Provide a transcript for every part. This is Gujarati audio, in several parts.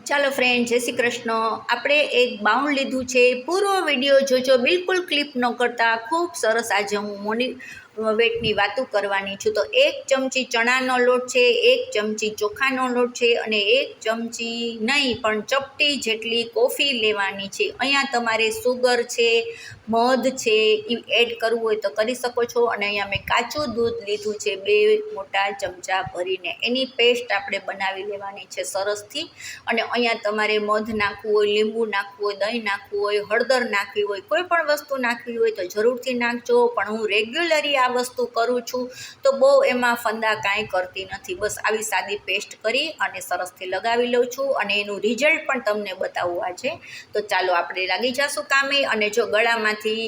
ચાલો ફ્રેન્ડ, જય શ્રી કૃષ્ણ. આપણે એક બાઉન્ડ લીધું છે. પૂરો વિડીયો જોજો, બિલકુલ ક્લિપ ન કરતા. ખૂબ સરસ. આજે હું વેટની વાતો કરવાની છું. તો 1 ચમચી ચણાનો લોટ છે, 1 ચમચી ચોખાનો લોટ છે અને 1 ચમચી નહીં પણ ચપટી જેટલી કોફી લેવાની છે. અહીંયા તમારે સુગર છે, મધ છે, એ એડ કરવું હોય તો કરી શકો છો. અને અહીંયા મેં કાચું દૂધ લીધું છે 2 મોટા ચમચા ભરીને. એની પેસ્ટ આપણે બનાવી લેવાની છે સરસથી. અને અહીંયા તમારે મધ નાખવું હોય, લીંબુ નાખવું હોય, દહીં નાખવું હોય, હળદર નાખવી હોય, કોઈ પણ વસ્તુ નાખવી હોય તો જરૂરથી નાખજો. પણ હું રેગ્યુલરી આ વસ્તુ કરું છું તો બહુ એમાં ફંદા કાંઈ કરતી નથી. બસ આવી સાદી પેસ્ટ કરી અને સરસથી લગાવી લઉં છું અને એનું રિઝલ્ટ પણ તમને બતાવવું આજે. તો ચાલો આપણે લાગી જઈશું કામે. અને જો ગળામાંથી,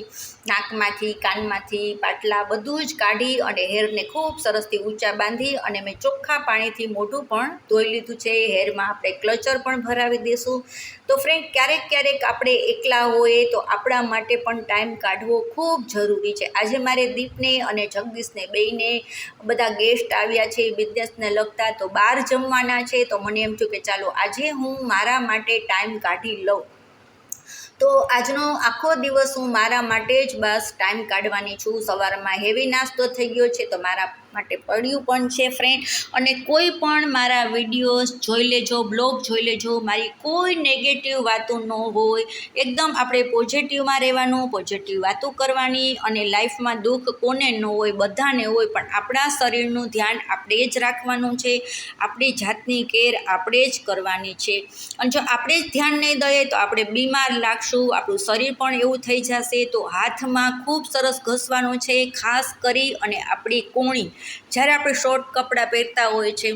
નાકમાંથી, કાનમાંથી પાટલા બધું જ કાઢી અને હેરને ખૂબ સરસથી ઊંચા બાંધી અને મેં ચોખ્ખા પાણીથી મોઢું પણ ધોઈ લીધું છે. હેરમાં આપણે ક્લચર પણ ભરાવી દઈશું. તો ફ્રેન્ડ, ક્યારેક આપણે એકલા હોઈએ તો આપણા માટે પણ ટાઈમ કાઢવો ખૂબ જરૂરી છે. આજે મારે દીપને અને જગદીશને બેયને બધા ગેસ્ટ આવ્યા છે બિઝનેસને લગતા, તો બહાર જમવાના છે. તો મને એમ થયું કે ચાલો આજે હું મારા માટે ટાઈમ કાઢી લઉં. તો આજનો આખો દિવસ હું મારા માટે જ બસ ટાઈમ કાઢવાની છું. સવારમાં હેવી નાસ્તો થઈ ગયો છે તો મારા માટે પડ્યું પણ છે ફ્રેન્ડ. અને કોઈ પણ મારા વિડીયોઝ જોઈ લેજો, બ્લોગ જોઈ લેજો. મારી કોઈ નેગેટિવ વાતો ન હોય, એકદમ આપણે પોઝિટિવમાં રહેવાનું, પોઝિટિવ વાતો કરવાની. અને લાઈફમાં દુઃખ કોને ન હોય, બધાને હોય, પણ આપણા શરીરનું ધ્યાન આપણે જ રાખવાનું છે. આપણી જાતની કેર આપણે જ કરવાની છે. અને જો આપણે જ ધ્યાન નહીં દઈએ તો આપણે બીમાર લાગશું, આપણું શરીર પણ એવું થઈ જશે. તો હાથમાં ખૂબ સરસ ઘસવાનું છે, ખાસ કરી. અને આપણી કોણી, જ્યારે આપણે શોર્ટ કપડાં પહેરતા હોય છે,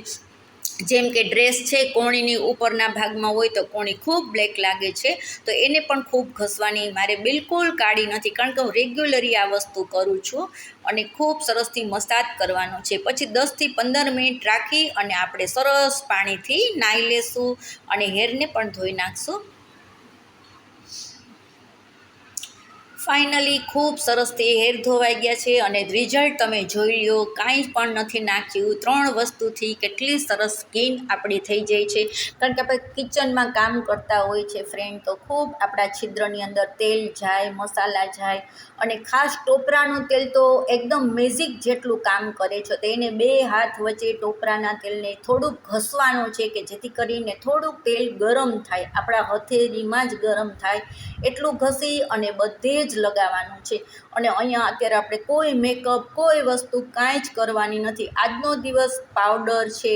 જેમ કે ડ્રેસ છે, કોણીની ઉપરના ભાગમાં હોય તો કોણી ખૂબ બ્લેક લાગે છે, તો એને પણ ખૂબ ઘસવાની. મારે બિલકુલ કાળી નથી, કારણ કે હું રેગ્યુલરી આ વસ્તુ કરું છું. અને ખૂબ સરસથી મસાજ કરવાનો છે. પછી 10થી 15 મિનિટ રાખી અને આપણે સરસ પાણીથી નાહી લેશું અને હેરને પણ ધોઈ નાખશું. ફાઇનલી ખૂબ સરસથી હેર ધોવાઈ ગયા છે અને રિઝલ્ટ તમે જોઈ લો. કાંઈ પણ નથી નાખ્યું. 3 વસ્તુથી કેટલી સરસ સ્કિન આપણી થઈ જાય છે. કારણ કે આપણે કિચનમાં કામ કરતા હોય છે ફ્રેન્ડ, તો ખૂબ આપણા છિદ્રની અંદર તેલ જાય, મસાલા જાય. અને ખાસ ટોપરાનું તેલ તો એકદમ મેજિક જેટલું કામ કરે છે. તો એને 2 હાથ વચ્ચે ટોપરાના તેલને થોડુંક ઘસવાનું છે, કે જેથી કરીને થોડુંક તેલ ગરમ થાય, આપણા હથેળીમાં જ ગરમ થાય એટલું ઘસી અને બધે જ લગાવવાનું છે. અને અહીંયા અત્યારે આપણે કોઈ મેકઅપ, કોઈ વસ્તુ કાંઈ જ કરવાની નથી. આજનો દિવસ પાવડર છે,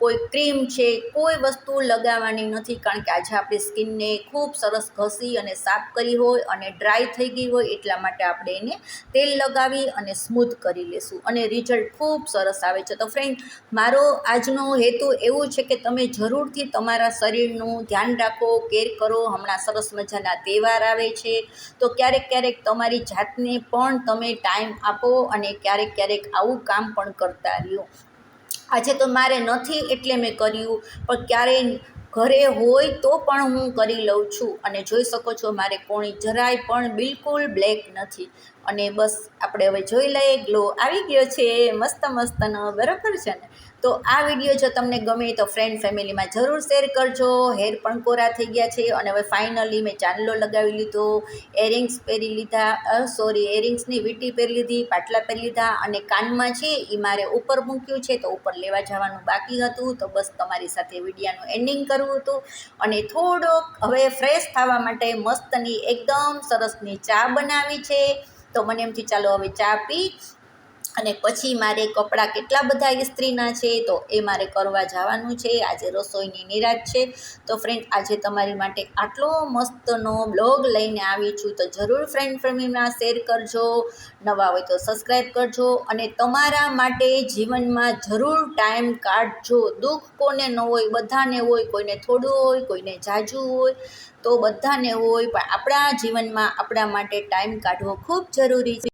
કોઈ ક્રીમ છે, કોઈ વસ્તુ લગાવવાની નથી. કારણ કે આજે આપણી સ્કિનને ખૂબ સરસ ઘસી અને સાફ કરી હોય અને ડ્રાય થઈ ગઈ હોય, એટલા માટે આપણે એને તેલ લગાવી અને સ્મૂથ કરી લેશું અને રિઝલ્ટ ખૂબ સરસ આવે છે. તો ફ્રેન્ડ, મારો આજનો હેતુ એવું છે કે તમે જરૂરથી તમારા શરીરનું ધ્યાન રાખો, કેર કરો. હમણાં સરસ મજાના તહેવાર આવે છે, તો ક્યારેક તમારી જાતને પણ તમે ટાઈમ આપો અને ક્યારેક આવું કામ પણ કરતા રહ્યો. આજે તો મારે નથી એટલે મેં કર્યું, પણ ક્યારેય ઘરે હોય તો પણ હું કરી લઉં છું. અને જોઈ શકો છો મારે કોણી જરાય પણ બિલકુલ બ્લેક નથી. અને બસ આપણે હવે જોઈ લઈએ, ગ્લો આવી ગયો છે મસ્તનો, બરાબર છે ને? તો આ વિડીયો જો તમને ગમે તો ફ્રેન્ડ ફેમિલીમાં જરૂર શેર કરજો. હેર પણ કોરા થઈ ગયા છે અને હવે ફાઇનલી મેં ચાંદલો લગાવી લીધો, એરિંગ્સ પહેરી લીધા, એરિંગ્સની વીંટી પહેરી લીધી, પાટલા પહેરી લીધા. અને કાનમાં છે એ મારે ઉપર મૂક્યું છે, તો ઉપર લેવા જવાનું બાકી હતું. તો બસ તમારી સાથે વિડીયાનું એન્ડિંગ કરવું હતું. અને થોડોક હવે ફ્રેશ થવા માટે મસ્તની એકદમ સરસની ચા બનાવી છે. તો મને એમથી ચાલો હવે ચા પી અને પછી મારે કપડાં કેટલા બધા ઇસ્ત્રીના છે તો એ મારે કરવા જવાનું છે. આજે રસોઈની નિરાત છે. તો ફ્રેન્ડ, આજે તમારી માટે આટલો મસ્તનો બ્લોગ લઈને આવી છું. તો જરૂર ફ્રેન્ડ ફેમિલીમાં શેર કરજો, નવા હોય તો સબસ્ક્રાઈબ કરજો. અને તમારા માટે જીવનમાં જરૂર ટાઈમ કાઢજો. દુઃખ કોને ન હોય, બધાને હોય. કોઈને થોડું હોય, કોઈને ઝાઝું હોય, તો બધાને હોય. પણ આપણા જીવનમાં આપણા માટે ટાઈમ કાઢવો ખૂબ જરૂરી છે.